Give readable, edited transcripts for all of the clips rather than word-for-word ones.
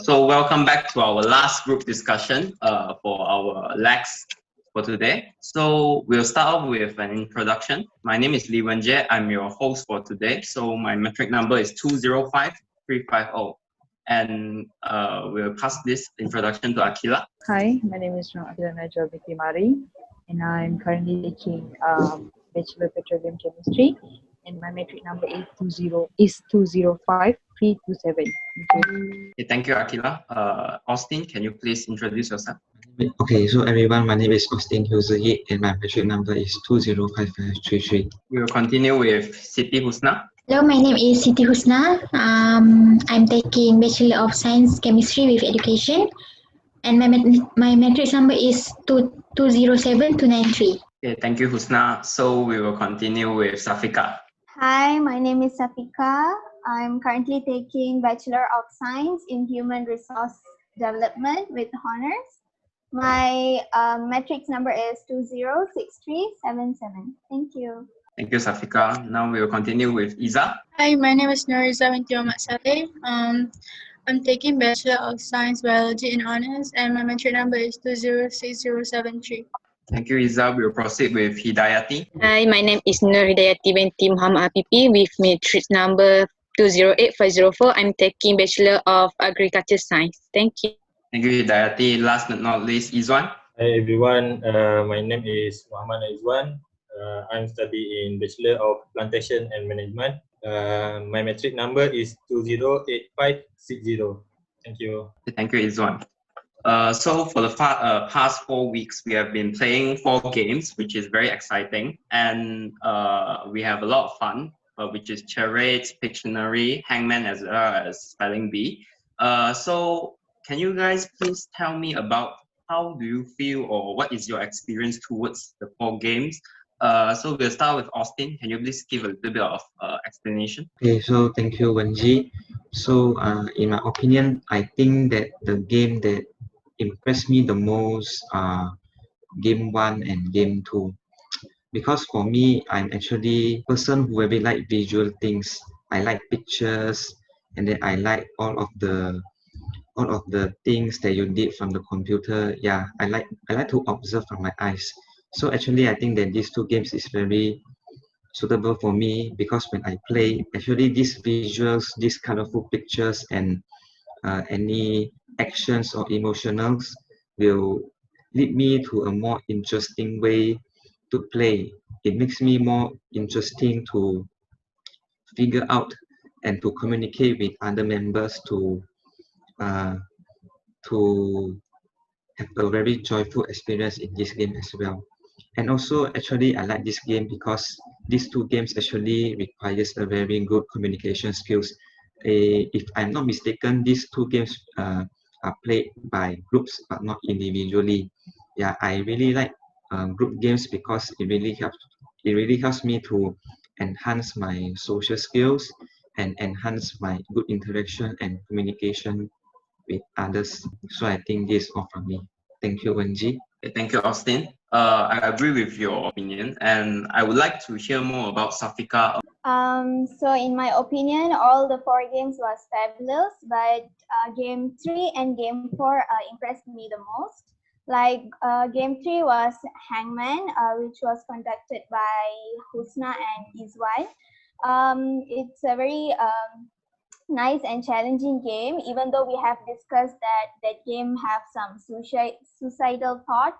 So welcome back to our last group discussion for our LAX for today. So we'll start off with an introduction. My name is Lee Wenjie. I'm your host for today. So my metric number is 205350. And we'll pass this introduction to Akila. Hi, my name is Akila Najwa Binti Mari, and I'm currently taking Bachelor Petroleum Chemistry, and my metric number is 205327. Thank you. Okay, thank you, Akila. Austin, can you please introduce yourself? Okay, so everyone, my name is Austin Huzegi, and my metric number is 205533. We will continue with Siti Husna. Hello, my name is Siti Husna. I'm taking Bachelor of Science Chemistry with Education, and my matrix number is 207293. Okay, thank you, Husna. So we will continue with Safika. Hi, my name is Safika. I'm currently taking Bachelor of Science in Human Resource Development with honors. My matrix number is 206377. Thank you. Thank you, Safika. Now we will continue with Iza. Hi, my name is Nuriza binti Ahmad Saleh. I'm taking Bachelor of Science Biology in honors, and my metric number is 206073. Thank you, Iza. We will proceed with Hidayati. Hi, my name is Nur Hidayati binti Muhammad Apipi with matrix number 208504. I'm taking Bachelor of Agriculture Science. Thank you. Thank you, Hidayati. Last but not least, Izwan. Hi everyone, my name is Muhammad Izwan. I'm studying Bachelor of Plantation and Management. My metric number is 208560. Thank you. Thank you, Izwan. So for the past 4 weeks, we have been playing 4 games, which is very exciting. And we have a lot of fun, which is charades, Pictionary, Hangman, as well as Spelling Bee. So can you guys please tell me about how do you feel or what is your experience towards the 4 games? So we'll start with Austin. Can you please give a little bit of explanation? Okay, so thank you, Wenji. So in my opinion, I think that the game that impressed me the most are game 1 and game 2. Because for me, I'm actually a person who really like visual things. I like pictures, and then I like all of the things that you did from the computer. Yeah, I like to observe from my eyes. So actually, I think that these 2 games is very suitable for me because when I play, actually these visuals, these colorful pictures, and any actions or emotionals will lead me to a more interesting way to play. It makes me more interesting to figure out and to communicate with other members to have a very joyful experience in this game as well. And also, actually, I like this game because these 2 games actually requires a very good communication skills. If I'm not mistaken, these 2 games are played by groups but not individually. Yeah, I really like group games because it really helps me to enhance my social skills and enhance my good interaction and communication with others. So I think this is all from me. Thank you, Wenji. Thank you, Austin. I agree with your opinion, and I would like to hear more about Safika. So in my opinion, all the 4 games was fabulous, but game 3 and game 4 impressed me the most. Like game 3 was Hangman, which was conducted by Husna and Izwan. It's a very nice and challenging game, even though we have discussed that game have some suicidal thoughts,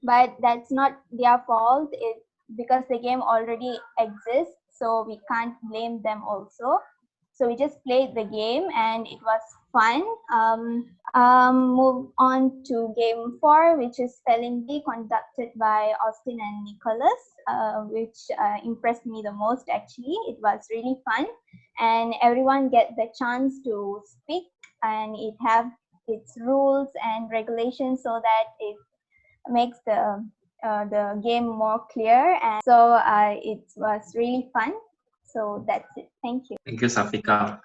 but that's not their fault. It's because the game already exists, so we can't blame them also. So we just played the game and it was fun. Move on to game 4, which is Spelling Bee, conducted by Austin and Nicholas, which impressed me the most actually. It was really fun and everyone get the chance to speak, and it have its rules and regulations so that it makes the game more clear, and so it was really fun. So that's it. Thank you. Thank you, Safika.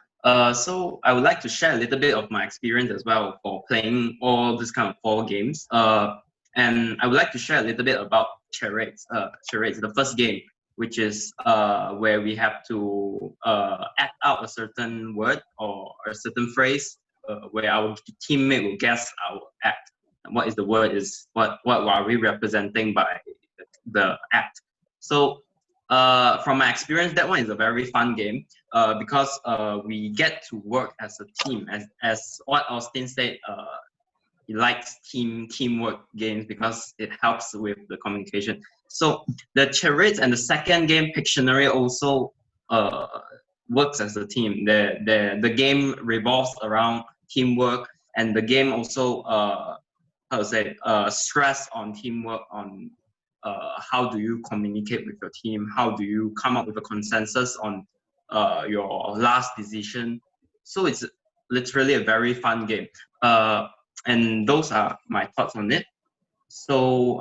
So I would like to share a little bit of my experience as well for playing all this kind of 4 games. And I would like to share a little bit about charades. Charades, the first game, which is where we have to act out a certain word or a certain phrase where our teammate will guess our act. What is the word is what are we representing by the act. So from my experience, that one is a very fun game because we get to work as a team. As what Austin said, he likes teamwork games because it helps with the communication. So the charades and the second game, Pictionary, also works as a team. The game revolves around teamwork, and the game also how to say stress on teamwork, on how do you communicate with your team, how do you come up with a consensus on your last decision. So it's literally a very fun game. And those are my thoughts on it. So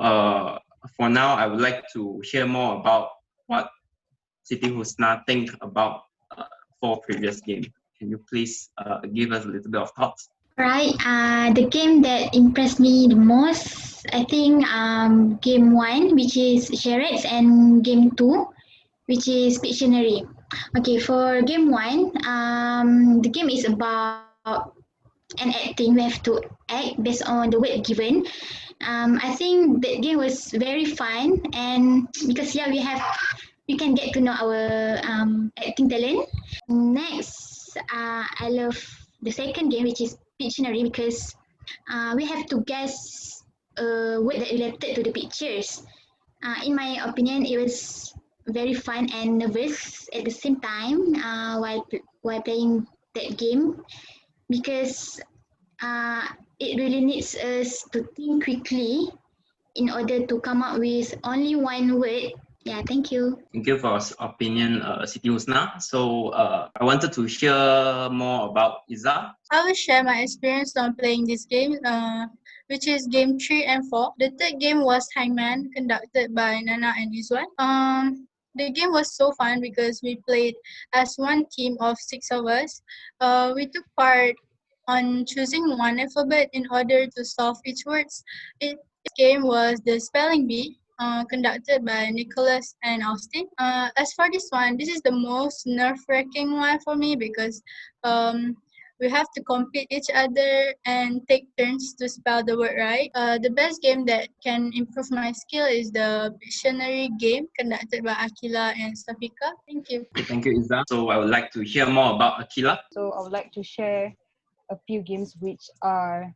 for now, I would like to hear more about what Siti Husna think about 4 previous games. Can you please give us a little bit of thoughts? Right. The game that impressed me the most, I think, game 1, which is charades, and game 2, which is Pictionary. Okay, for game 1, the game is about an acting. We have to act based on the word given. I think that game was very fun, and because we can get to know our acting talent. Next, I love the second game, which is Pictionary, because we have to guess a word that related to the pictures. In my opinion, it was very fun and nervous at the same time while playing that game, because it really needs us to think quickly in order to come up with only one word. Yeah, thank you. Thank you for your opinion, Siti Husna. So I wanted to hear more about Iza. I will share my experience on playing this game, which is game 3 and 4. The third game was Hangman, conducted by Nana and Izwan. The game was so fun because we played as one team of 6 of us. We took part on choosing one alphabet in order to solve each word. This game was the spelling bee, conducted by Nicholas and Austin. As for this one, this is the most nerve-wracking one for me because we have to compete each other and take turns to spell the word right. The best game that can improve my skill is the Pictionary game conducted by Akila and Safika. Thank you. Okay, thank you, Iza. So I would like to hear more about Akila. So I would like to share a few games which are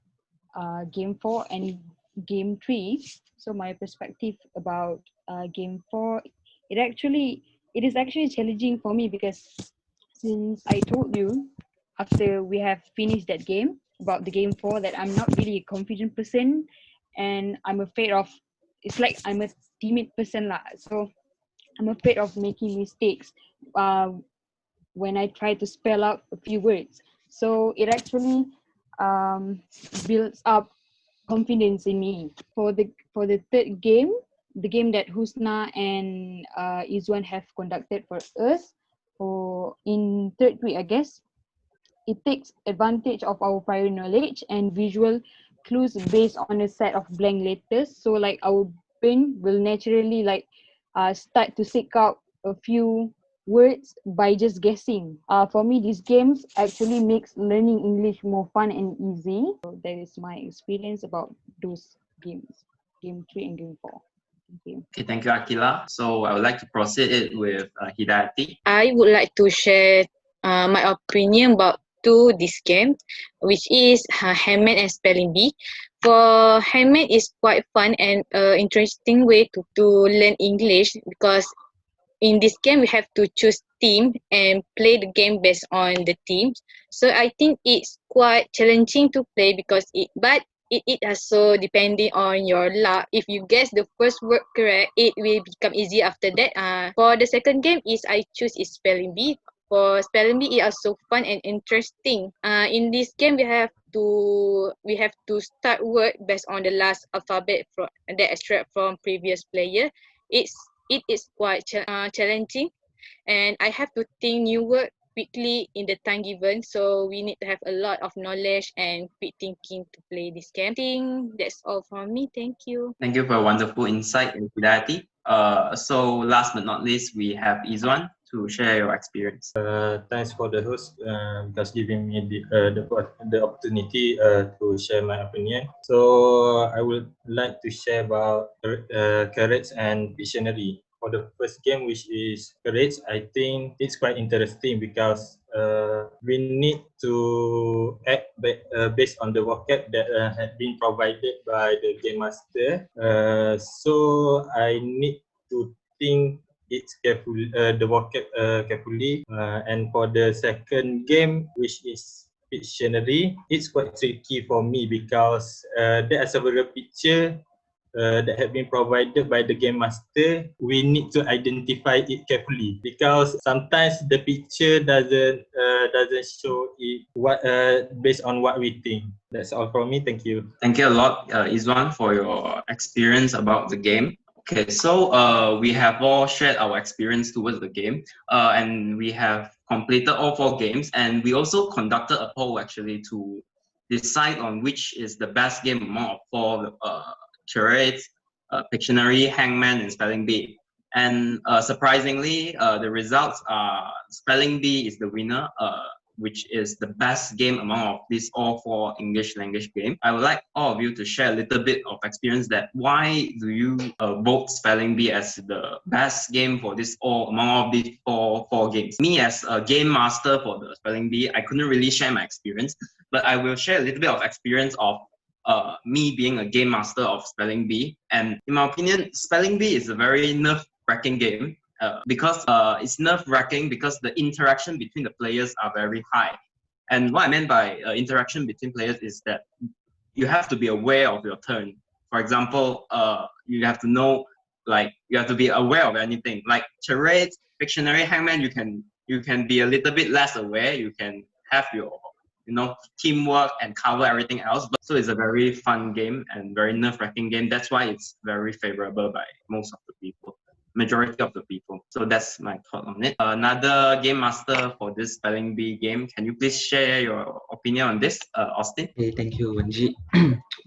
game 4 and game 3. So my perspective about game 4, it is actually challenging for me because since I told you after we have finished that game about the game 4 that I'm not really a confident person, and I'm afraid of, it's like I'm a timid person lah. So I'm afraid of making mistakes when I try to spell out a few words. So it actually builds up confidence in me. For the third game, the game that Husna and Izwan have conducted for us, for in third week, I guess, it takes advantage of our prior knowledge and visual clues based on a set of blank letters. So like our brain will naturally start to seek out a few words by just guessing. For me, these games actually makes learning English more fun and easy. So that is my experience about those games, game 3 and game 4. Thank you. Okay, thank you, Akila. So I would like to proceed it with Hidayati. I would like to share my opinion about this game, which is Handmade and Spelling Bee. For Handmade is quite fun and interesting way to learn English, because in this game we have to choose team and play the game based on the teams. So I think it's quite challenging to play because it also depending on your luck. If you guess the first word correct, it will become easy after that. For the second game is I choose is Spelling Bee. For Spelling Bee, it also fun and interesting. In this game, we have to start word based on the last alphabet that extract from previous player. It is quite challenging, and I have to think new word quickly in the time given. So we need to have a lot of knowledge and quick thinking to play this game. I think that's all from me. Thank you. Thank you for a wonderful insight, Hidayati. So last but not least, we have Izwan. to share your experience. Thanks for the host because giving me the opportunity to share my opinion. So I would like to share about Courage and Pictionary. For the first game, which is Courage, I think it's quite interesting because we need to act based on the vocab that had been provided by the game master. So I need to think it's the vocab carefully. And for the second game, which is Pictionary, it's quite tricky for me because there are several pictures that have been provided by the game master. We need to identify it carefully because sometimes the picture doesn't show it what based on what we think. That's all from me. Thank you. Thank you a lot, Izwan, for your experience about the game. Okay, so we have all shared our experience towards the game, and we have completed all 4 games, and we also conducted a poll actually to decide on which is the best game among 4 charades, Pictionary, Hangman, and Spelling Bee. And surprisingly, the results are Spelling Bee is the winner, which is the best game among these all 4 English language games. I would like all of you to share a little bit of experience that why do you vote Spelling Bee as the best game for this among all these four games. Me as a game master for the Spelling Bee, I couldn't really share my experience, but I will share a little bit of experience of me being a game master of Spelling Bee. And in my opinion, Spelling Bee is a very nerve-wracking game. Because it's nerve-wracking because the interaction between the players are very high. And what I meant by interaction between players is that you have to be aware of your turn. For example, you have to know, like, you have to be aware of anything. Like charades, Pictionary, Hangman, you can be a little bit less aware. You can have your teamwork and cover everything else. But so it's a very fun game and very nerve-wracking game. That's why it's very favorable by most of the people. Majority of the people. So that's my thought on it. Another game master for this Spelling Bee game. Can you please share your opinion on this, Austin? Okay, thank you, Wenji.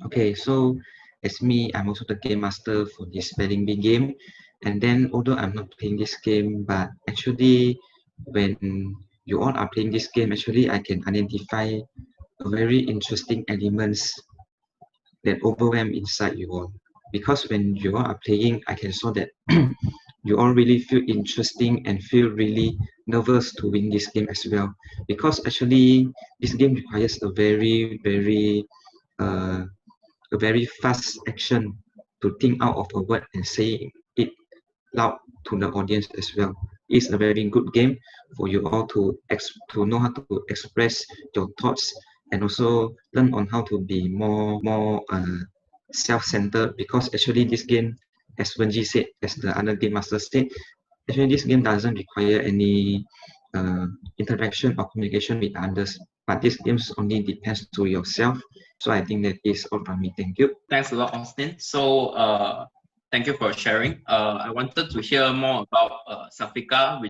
Okay, so as me, I'm also the game master for this Spelling Bee game. And then, although I'm not playing this game, but actually, when you all are playing this game, actually, I can identify very interesting elements that overwhelm inside you all. Because when you all are playing, I can saw that you all really feel interesting and feel really nervous to win this game as well. Because actually, this game requires a very fast action to think out of a word and say it loud to the audience as well. It's a very good game for you all to know how to express your thoughts and also learn on how to be more self-centered, because actually this game, as Wenji said, as the other game master said, actually this game doesn't require any interaction or communication with others, but this game only depends to yourself. So I think that is all from me. Thank you. Thanks a lot, Austin. So thank you for sharing. I wanted to hear more about Safika.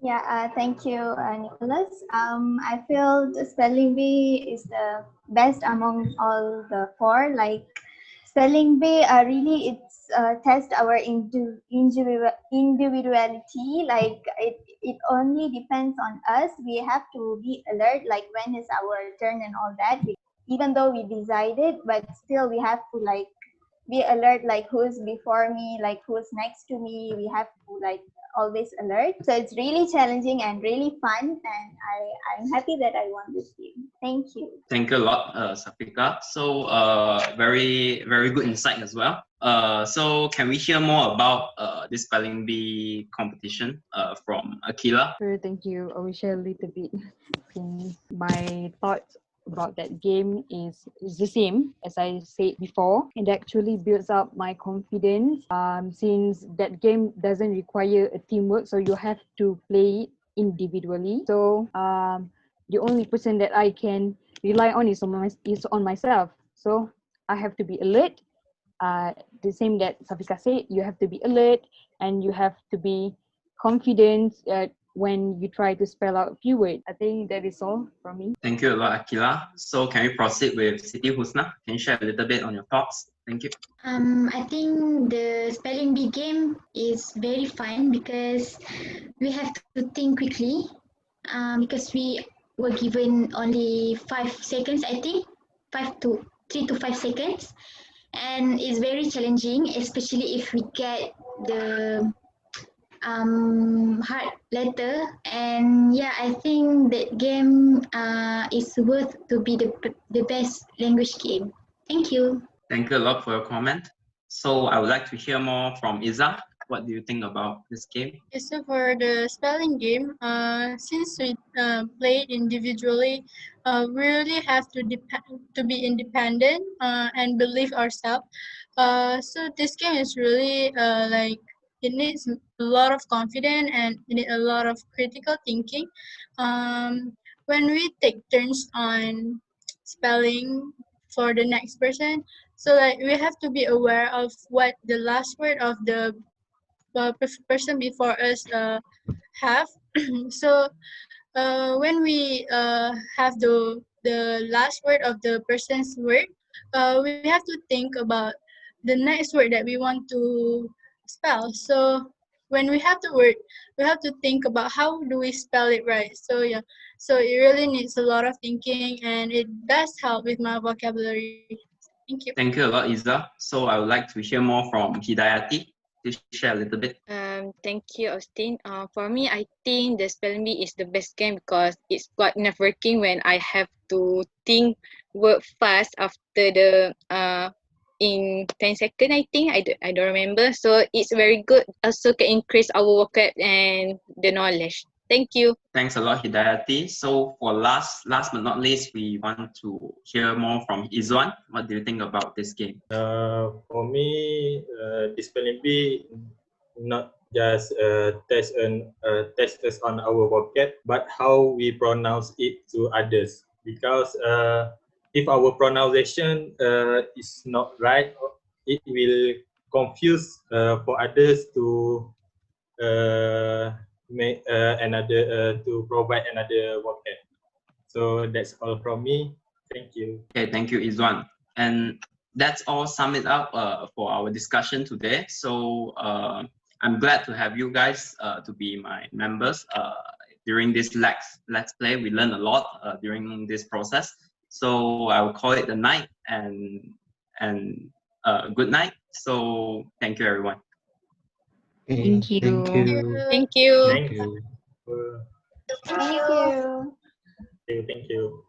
Thank you, Nicholas. I feel the Spelling Bee is the best among all the 4. Like Spelling Bee, really it's test our individuality. Like it only depends on us. We have to be alert, like when is our turn and all that. Even though we decided, but still we have to like be alert, like who's before me, like who's next to me. We have to like always alert. So it's really challenging and really fun, and I'm happy that I won this game. Thank you. Thank you a lot, Safika. So very good insight as well. So can we hear more about this Spelling Bee competition from Akila? Sure, thank you. I will share a little bit. My thoughts about that game is the same as I said before. It actually builds up my confidence since that game doesn't require a teamwork, so you have to play it individually. So the only person that I can rely on is on myself. So I have to be alert. The same that Safika said, you have to be alert and you have to be confident when you try to spell out a few words. I think that is all from me. Thank you a lot, Akila. So can we proceed with Siti Husna? Can you share a little bit on your thoughts? Thank you. I think the spelling bee game is very fun because we have to think quickly because we were given only 5 seconds, I think, 3 to 5 seconds, and it's very challenging, especially if we get the hard letter. And yeah, I think that game is worth to be the best language game. Thank you. Thank you a lot for your comment. So I would like to hear more from Iza. What do you think about this game? Okay, so for the spelling game, since we play individually, we really have to be independent and believe ourselves. So this game is really like it needs a lot of confidence and it needs a lot of critical thinking. When we take turns on spelling for the next person, so like we have to be aware of what the last word of the person before us have. So when we have the last word of the person's word, we have to think about the next word that we want to spell. So when we have the word, we have to think about how do we spell it right. So yeah, so it really needs a lot of thinking, and it does help with my vocabulary. Thank you. Thank you a lot, Iza. So I would like to hear more from Hidayati to share a little bit. Thank you, Austin. For me, I think the spelling bee is the best game because it's quite nerve-wracking when I have to think word fast after the in 10 seconds, I think. I don't remember. So it's very good. Also can increase our vocab and the knowledge. Thank you. Thanks a lot, Hidayati. So for last but not least, we want to hear more from Izwan. What do you think about this game? For me, this spelling bee not just test us on our vocab, but how we pronounce it to others. Because if our pronunciation is not right, it will confuse for others to make to provide another vocab. So that's all from me. Thank you. Okay, thank you, Izwan. And that's all sum it up for our discussion today. So I'm glad to have you guys to be my members during this Let's Play. We learned a lot during this process. So I will call it a night and good night. So thank you, everyone. Okay, Thank you. Thank you. Thank you. Thank Thank you. you. Thank you. Thank you.